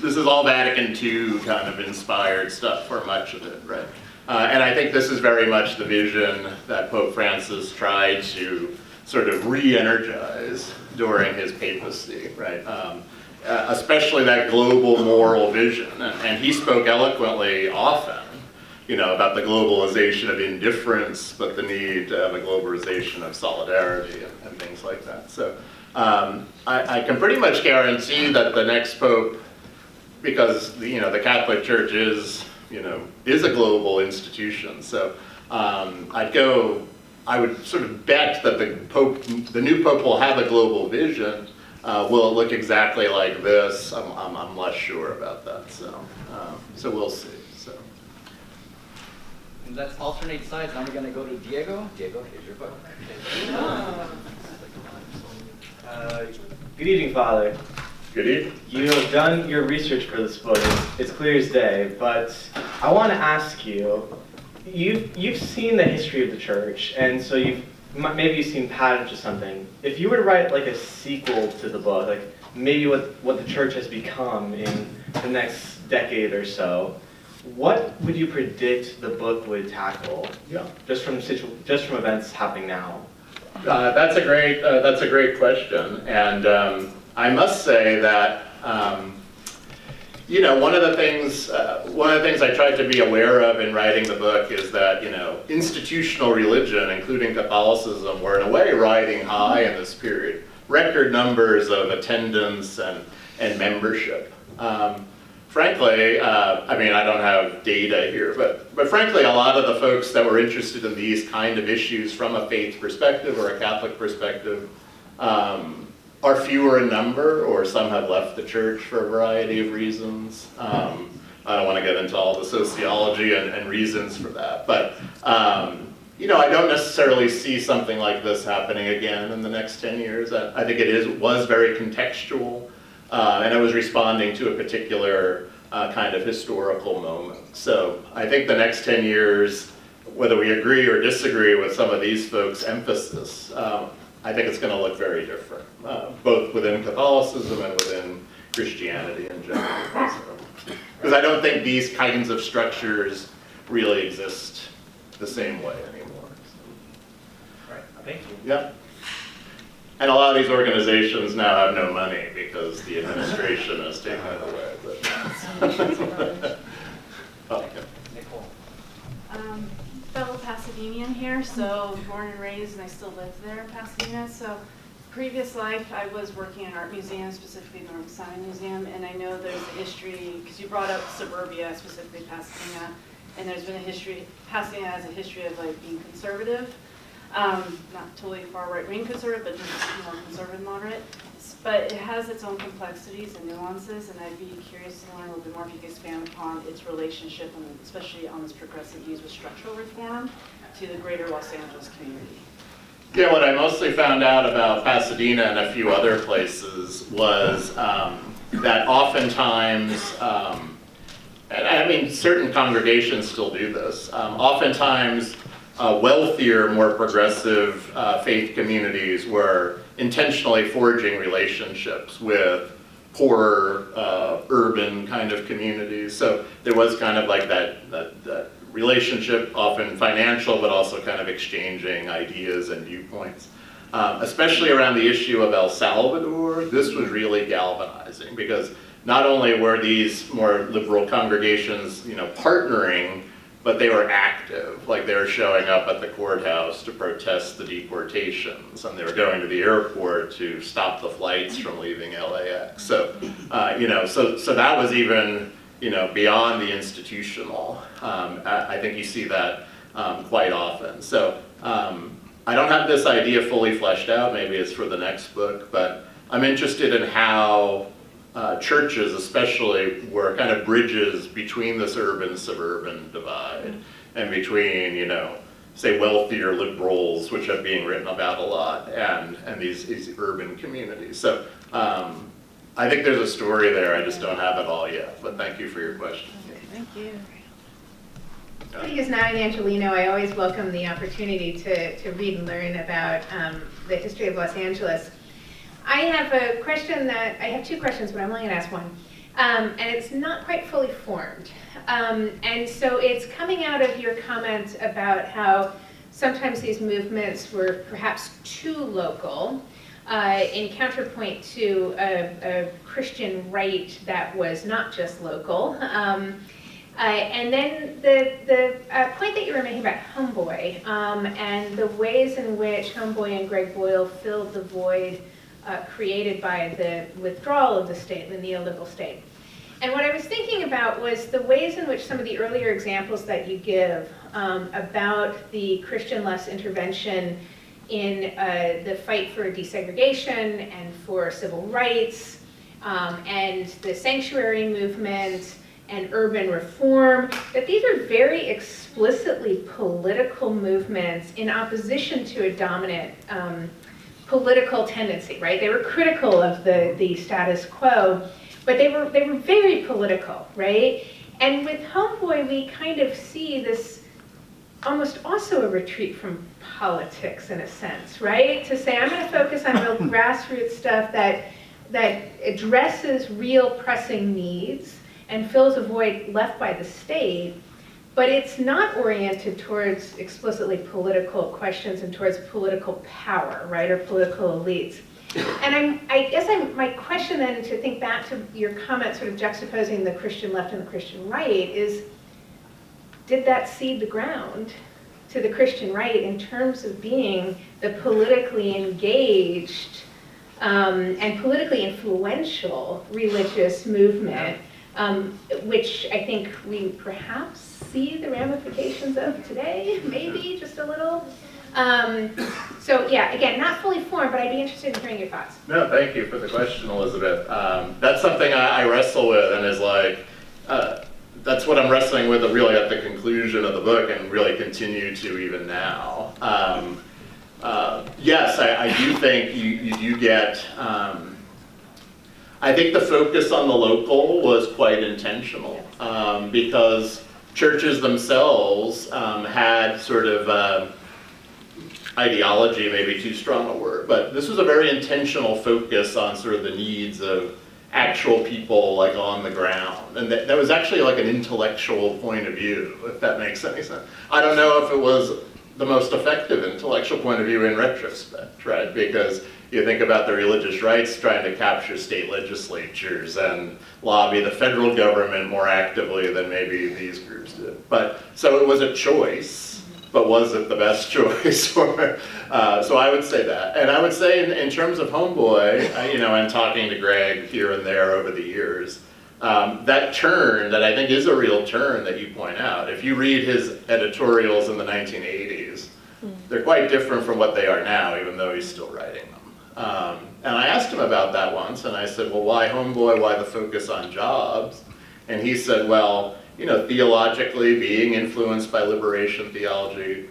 [SPEAKER 4] this is all Vatican II kind of inspired stuff for much of it, right? And I think this is very much the vision that Pope Francis tried to sort of re-energize during his papacy, right? Especially that global moral vision. And he spoke eloquently often, about the globalization of indifference, but the need to have a globalization of solidarity and things like that. So I can pretty much guarantee that the next pope, because the Catholic Church is a global institution. So I would sort of bet that the new pope will have a global vision. Will it look exactly like this? I'm less sure about that. So we'll see. So
[SPEAKER 1] let's alternate sides. Now we're going to go to Diego. Diego, here's your book.
[SPEAKER 6] Good evening, Father.
[SPEAKER 4] Good evening.
[SPEAKER 6] You have done your research for this book. It's clear as day, but I want to ask you, you've seen the history of the church, and so maybe you've seen patterns or something. If you were to write like a sequel to the book, like maybe what the church has become in the next decade or so, what would you predict the book would tackle?
[SPEAKER 4] Yeah.
[SPEAKER 6] Just from events happening now.
[SPEAKER 4] That's a great question, and I must say that one of the things I tried to be aware of in writing the book is that institutional religion, including Catholicism, were in a way riding high in this period. Record numbers of attendance and membership. Frankly, I don't have data here, but frankly, a lot of the folks that were interested in these kind of issues from a faith perspective or a Catholic perspective are fewer in number, or some have left the church for a variety of reasons. I don't want to get into all the sociology and reasons for that, but I don't necessarily see something like this happening again in the next 10 years. I think it was very contextual. And it was responding to a particular kind of historical moment. So I think the next 10 years, whether we agree or disagree with some of these folks' emphasis, I think it's going to look very different, both within Catholicism and within Christianity in general. Because I don't think these kinds of structures really exist the same way anymore.
[SPEAKER 6] Right. Thank you.
[SPEAKER 4] Yeah. And a lot of these organizations now have no money because the administration has taken it away. But okay.
[SPEAKER 5] Nicole.
[SPEAKER 7] Fellow Pasadena's here, so born and raised, and I still live there in Pasadena. So previous life, I was working in an art museum, specifically the North Side Museum, and I know there's a history, because you brought up suburbia, specifically Pasadena, and there's been a history, Pasadena has a history of like being conservative, not totally far right-wing conservative, but just more conservative moderate. But it has its own complexities and nuances, and I'd be curious to learn a little bit more if you could expand upon its relationship, and especially on this progressive views with structural reform, to the greater Los Angeles community.
[SPEAKER 4] Yeah, what I mostly found out about Pasadena and a few other places was that oftentimes, and I mean certain congregations still do this, oftentimes wealthier, more progressive faith communities were intentionally forging relationships with poorer urban kind of communities. So there was kind of like that relationship, often financial, but also kind of exchanging ideas and viewpoints. Especially around the issue of El Salvador, this was really galvanizing because not only were these more liberal congregations, partnering, but they were active. Like they were showing up at the courthouse to protest the deportations, and they were going to the airport to stop the flights from leaving LAX. So, so that was even, beyond the institutional. I think you see that quite often. So I don't have this idea fully fleshed out. Maybe it's for the next book, but I'm interested in how churches especially were kind of bridges between this urban-suburban divide and between, say wealthier liberals, which are being written about a lot, and these urban communities. So I think there's a story there, I just don't have it all yet, but thank you for your question.
[SPEAKER 7] Thank you.
[SPEAKER 8] Speaking as not an Angelino, I always welcome the opportunity to read and learn about the history of Los Angeles. I have two questions, but I'm only going to ask one. And it's not quite fully formed. And so it's coming out of your comments about how sometimes these movements were perhaps too local, in counterpoint to a Christian right that was not just local. And then the point that you were making about Homeboy, and the ways in which Homeboy and Greg Boyle filled the void created by the withdrawal of the state, the neoliberal state. And what I was thinking about was the ways in which some of the earlier examples that you give about the Christian-less intervention in the fight for desegregation and for civil rights, and the sanctuary movement and urban reform, that these are very explicitly political movements in opposition to a dominant political tendency, right? They were critical of the status quo, but they were very political, right? And with Homeboy, we kind of see this almost also a retreat from politics in a sense, right? To say, I'm gonna focus on real grassroots stuff that addresses real pressing needs and fills a void left by the state, but it's not oriented towards explicitly political questions and towards political power, right, or political elites. And my question then, to think back to your comment sort of juxtaposing the Christian left and the Christian right, is did that seed the ground to the Christian right in terms of being the politically engaged and politically influential religious movement, which I think we perhaps see the ramifications of today, maybe just a little. So yeah, again, not fully formed, but I'd be interested in hearing your thoughts.
[SPEAKER 4] No, thank you for the question, Elizabeth. That's something I wrestle with, and is like, that's what I'm wrestling with really at the conclusion of the book, and really continue to even now. Yes, I do think you do get, I think the focus on the local was quite intentional, because churches themselves had sort of ideology, maybe too strong a word, but this was a very intentional focus on sort of the needs of actual people like on the ground. And that was actually like an intellectual point of view, if that makes any sense. I don't know if it was the most effective intellectual point of view in retrospect, right? Because you think about the religious rights trying to capture state legislatures and lobby the federal government more actively than maybe these groups did. But, so it was a choice, but was it the best choice? So I would say that. And I would say in terms of Homeboy, you know, and talking to Greg here and there over the years, that turn that I think is a real turn that you point out, if you read his editorials in the 1980s, they're quite different from what they are now, even though he's still writing them. And I asked him about that once, and I said, well, why Homeboy, why the focus on jobs? And he said, well, you know, theologically, being influenced by liberation theology,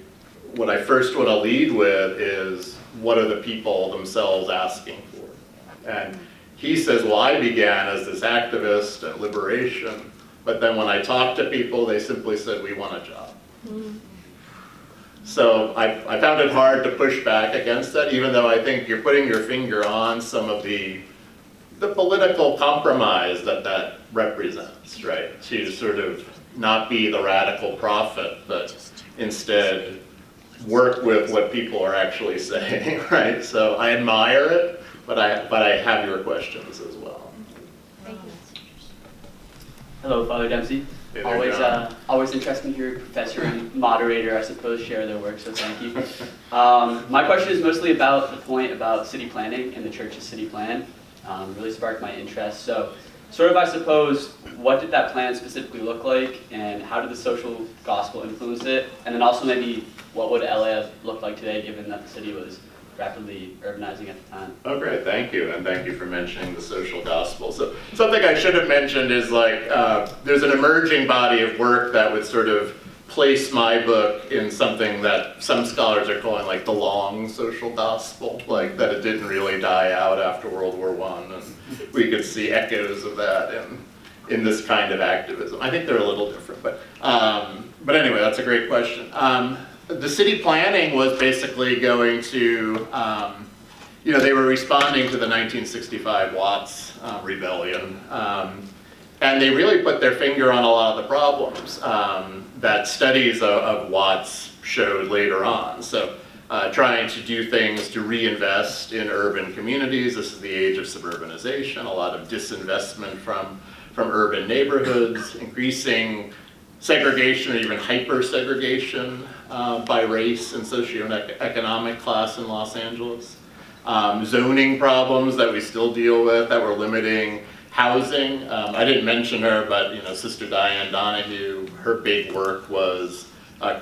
[SPEAKER 4] what I first want to lead with is, what are the people themselves asking for? And he says, well, I began as this activist at liberation, but then when I talked to people, they simply said, we want a job. So I found it hard to push back against that, even though I think you're putting your finger on some of the political compromise that represents, right? To sort of not be the radical prophet, but instead work with what people are actually saying, right? So I admire it, but I have your questions as well.
[SPEAKER 7] Thank you.
[SPEAKER 9] Hello, Father Dempsey.
[SPEAKER 4] Hey there, John.
[SPEAKER 9] Always interesting to hear your professor and moderator, I suppose, share their work, so thank you. My question is mostly about the point about city planning and the church's city plan. Really sparked my interest. So, sort of, I suppose, what did that plan specifically look like, and how did the social gospel influence it? And then also maybe, what would LA have looked like today, given that the city was rapidly urbanizing at the time?
[SPEAKER 4] Oh, great, thank you, and thank you for mentioning the social gospel. So something I should have mentioned is like, there's an emerging body of work that would sort of place my book in something that some scholars are calling like the long social gospel, like that it didn't really die out after World War I, and we could see echoes of that in this kind of activism. I think they're a little different, but anyway, that's a great question. The city planning was basically going to, you know, they were responding to the 1965 Watts rebellion, and they really put their finger on a lot of the problems that studies of Watts showed later on. So trying to do things to reinvest in urban communities. This is the age of suburbanization, a lot of disinvestment from urban neighborhoods, increasing segregation or even hyper-segregation by race and socioeconomic class in Los Angeles. Zoning problems that we still deal with that were limiting housing. I didn't mention her, but you know, Sister Diane Donahue, her big work was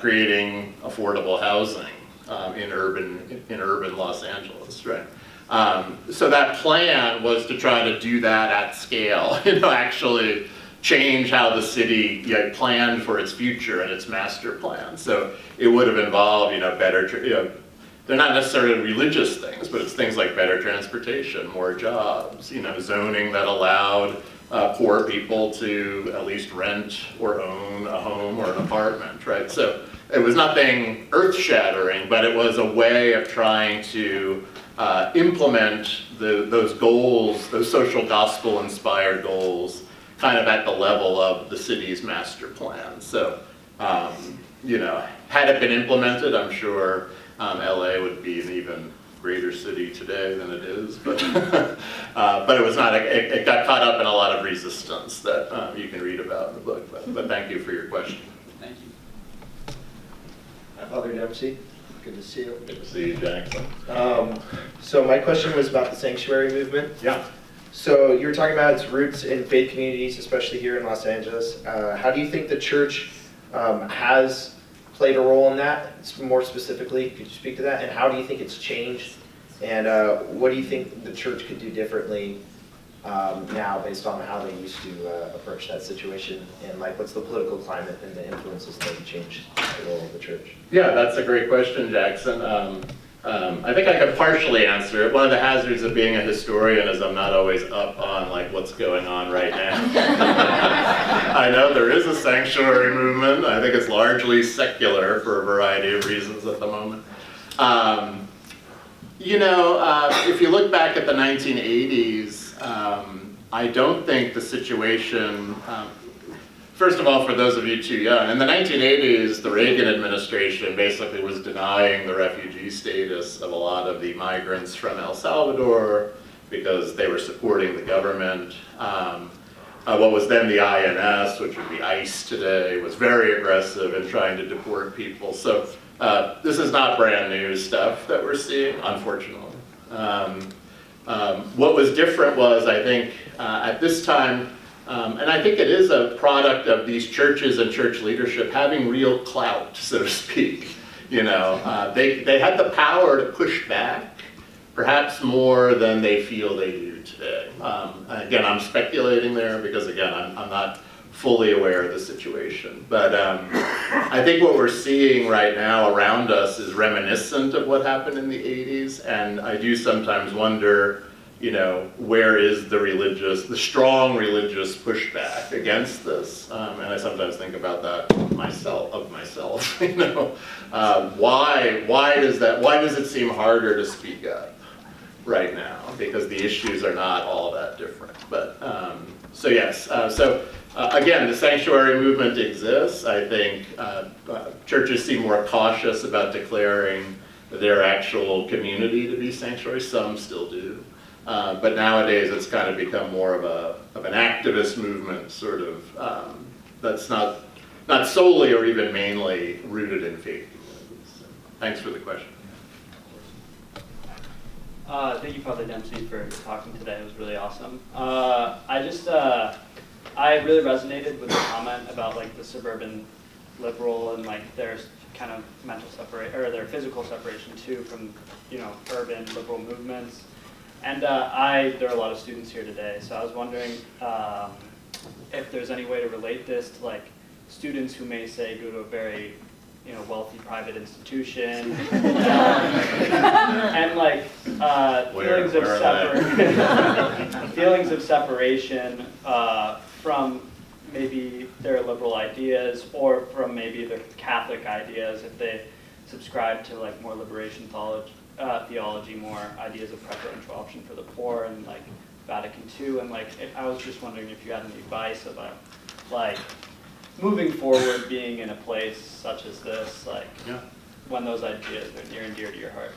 [SPEAKER 4] creating affordable housing in urban Los Angeles, right? So that plan was to try to do that at scale, you know, actually change how the city planned for its future and its master plan. So it would have involved, you know, better, you know, they're not necessarily religious things, but it's things like better transportation, more jobs, you know, zoning that allowed poor people to at least rent or own a home or an apartment, right? So it was nothing earth-shattering, but it was a way of trying to implement those goals, those social gospel-inspired goals, kind of at the level of the city's master plan. So, you know, had it been implemented, I'm sure LA would be an even greater city today than it is, but it was not. It got caught up in a lot of resistance that you can read about in the book. But thank you for your question.
[SPEAKER 9] Thank you.
[SPEAKER 10] Father Dempsey, good to see you.
[SPEAKER 4] Good to see you, Jackson.
[SPEAKER 10] So my question was about the sanctuary movement.
[SPEAKER 4] Yeah.
[SPEAKER 10] So you were talking about its roots in faith communities, especially here in Los Angeles. How do you think the church has played a role in that? More specifically, could you speak to that? And how do you think it's changed? And what do you think the church could do differently now based on how they used to approach that situation? And like, what's the political climate and the influences that have changed the role of the church?
[SPEAKER 4] Yeah, that's a great question, Jackson. I think I could partially answer it. One of the hazards of being a historian is I'm not always up on like what's going on right now. I know there is a sanctuary movement. I think it's largely secular for a variety of reasons at the moment. You know, if you look back at the 1980s, I don't think the situation, first of all, for those of you too young, in the 1980s, the Reagan administration basically was denying the refugee status of a lot of the migrants from El Salvador because they were supporting the government. What was then the INS, which would be ICE today, was very aggressive in trying to deport people. So this is not brand new stuff that we're seeing, unfortunately. What was different was, I think, at this time, and I think it is a product of these churches and church leadership having real clout, so to speak. You know, they had the power to push back, perhaps more than they feel they do today. Again, I'm speculating there because, again, I'm not fully aware of the situation. But I think what we're seeing right now around us is reminiscent of what happened in the 80s, and I do sometimes wonder, you know, where is the strong religious pushback against this? And I sometimes think about that myself, you know. Why does it seem harder to speak up right now? Because the issues are not all that different. But, so yes, again, the sanctuary movement exists. I think churches seem more cautious about declaring their actual community to be sanctuary. Some still do. But nowadays it's kind of become more of an activist movement, sort of, that's not solely or even mainly rooted in faith communities. So, thanks for the question.
[SPEAKER 9] Thank you, Father Dempsey, for talking today. It was really awesome. I really resonated with the comment about like the suburban liberal and like their kind of mental separation, or their physical separation too from, you know, urban liberal movements. And there are a lot of students here today, so I was wondering if there's any way to relate this to like students who may say go to a very, you know, wealthy private institution, and like feelings of separation from maybe their liberal ideas or from maybe their Catholic ideas if they subscribe to like more liberation theology, more ideas of preferential option for the poor and like Vatican II, and like I was just wondering if you had any advice about like moving forward, being in a place such as this, like when those ideas are near and dear to your heart.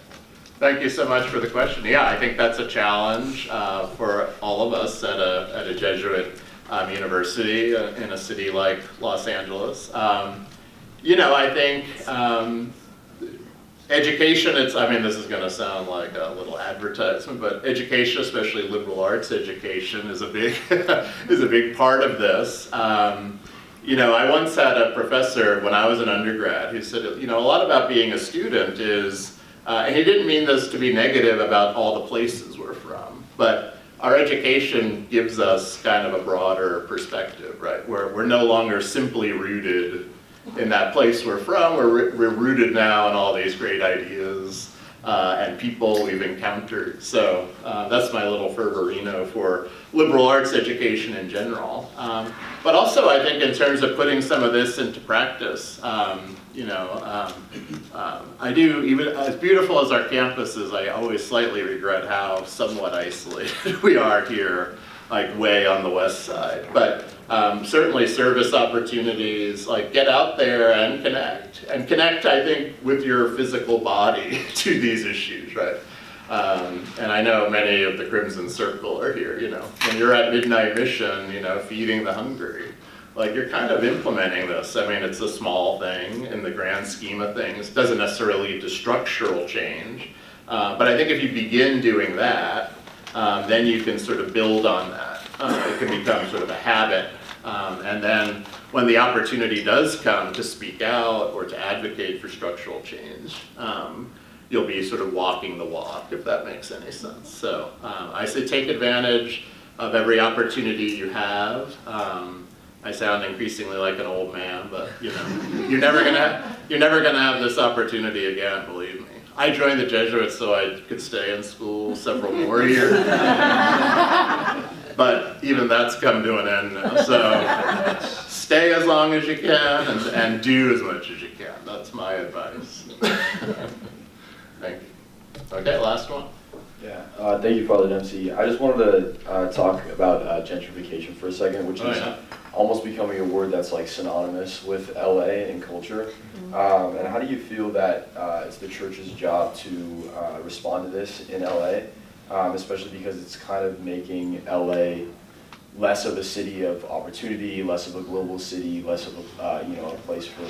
[SPEAKER 4] Thank you so much for the question. Yeah, I think that's a challenge for all of us at a Jesuit university in a city like Los Angeles. You know, I think education, this is going to sound like a little advertisement, but education, especially liberal arts education, is a big part of this. You know, I once had a professor when I was an undergrad who said, you know, a lot about being a student is, and he didn't mean this to be negative about all the places we're from, but our education gives us kind of a broader perspective, right? We're no longer simply rooted in that place we're from. We're rooted now in all these great ideas and people we've encountered. So that's my little fervorino for liberal arts education in general. But also I think in terms of putting some of this into practice, you know, I do, even as beautiful as our campus is, I always slightly regret how somewhat isolated we are here, like way on the west side. But certainly service opportunities, like get out there and connect, I think, with your physical body to these issues, right? And I know many of the Crimson Circle are here, you know. When you're at Midnight Mission, you know, feeding the hungry, like you're kind of implementing this. I mean, it's a small thing in the grand scheme of things. It doesn't necessarily lead to structural change. But I think if you begin doing that, then you can sort of build on that. It can become sort of a habit. And then when the opportunity does come to speak out or to advocate for structural change, you'll be sort of walking the walk, if that makes any sense. So I say take advantage of every opportunity you have. I sound increasingly like an old man, but you know, you're never gonna have this opportunity again, believe me. I joined the Jesuits so I could stay in school several more years. But even that's come to an end now. So stay as long as you can and do as much as you can. That's my advice. Thank you. Okay, last one.
[SPEAKER 10] Yeah.
[SPEAKER 11] Thank you, Father Dempsey. I just wanted to talk about gentrification for a second, which is almost becoming a word that's like synonymous with LA and culture. And how do you feel that it's the church's job to respond to this in LA, especially because it's kind of making LA less of a city of opportunity, less of a global city, less of a a place for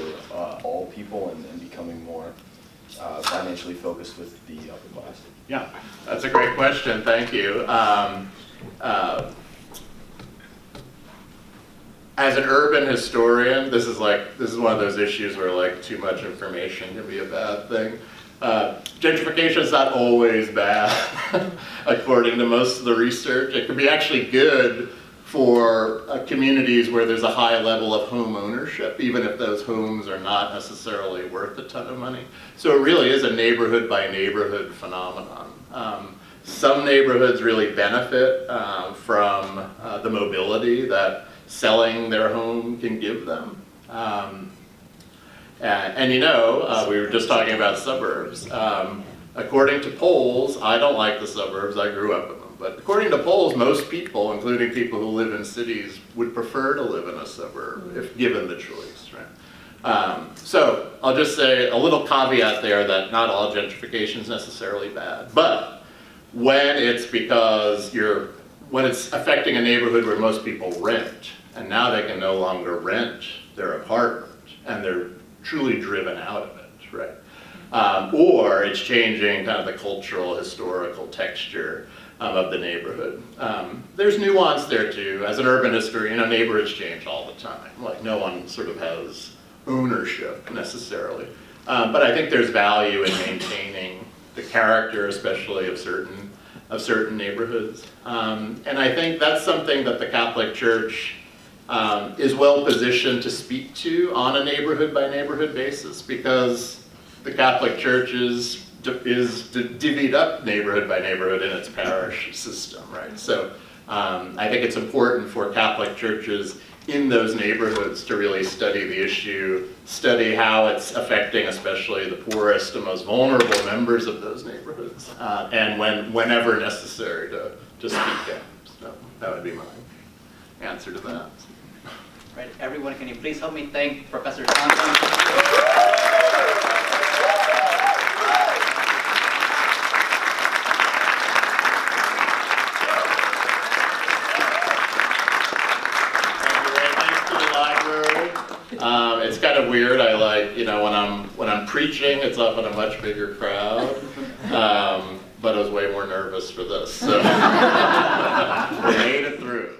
[SPEAKER 11] all people, and becoming more financially focused with the upper class?
[SPEAKER 4] Yeah, that's a great question. Thank you. As an urban historian, this is one of those issues where like too much information can be a bad thing. Gentrification is not always bad, according to most of the research. It can be actually good for communities where there's a high level of home ownership, even if those homes are not necessarily worth a ton of money. So it really is a neighborhood by neighborhood phenomenon. Some neighborhoods really benefit from the mobility that selling their home can give them. And we were just talking about suburbs. According to polls, I don't like the suburbs, I grew up in them, but according to polls, most people, including people who live in cities, would prefer to live in a suburb if given the choice, right? So I'll just say a little caveat there that not all gentrification is necessarily bad, but when it's when it's affecting a neighborhood where most people rent, and now they can no longer rent their apartment, and they're truly driven out of it, right? Or it's changing kind of the cultural, historical texture of the neighborhood. There's nuance there too. As an urban historian, neighborhoods change all the time. Like no one sort of has ownership necessarily. But I think there's value in maintaining the character, especially of certain neighborhoods. And I think that's something that the Catholic Church is well positioned to speak to on a neighborhood by neighborhood basis, because the Catholic Church is divvied up neighborhood by neighborhood in its parish system, right? So I think it's important for Catholic churches in those neighborhoods to really study the issue, study how it's affecting especially the poorest and most vulnerable members of those neighborhoods, and whenever necessary to speak out. So that would be my answer to that.
[SPEAKER 1] Right, everyone, can you please help me thank Professor Johnson?
[SPEAKER 4] It's kind of weird. I like, when I'm preaching, it's often a much bigger crowd. But I was way more nervous for this, so we made it through.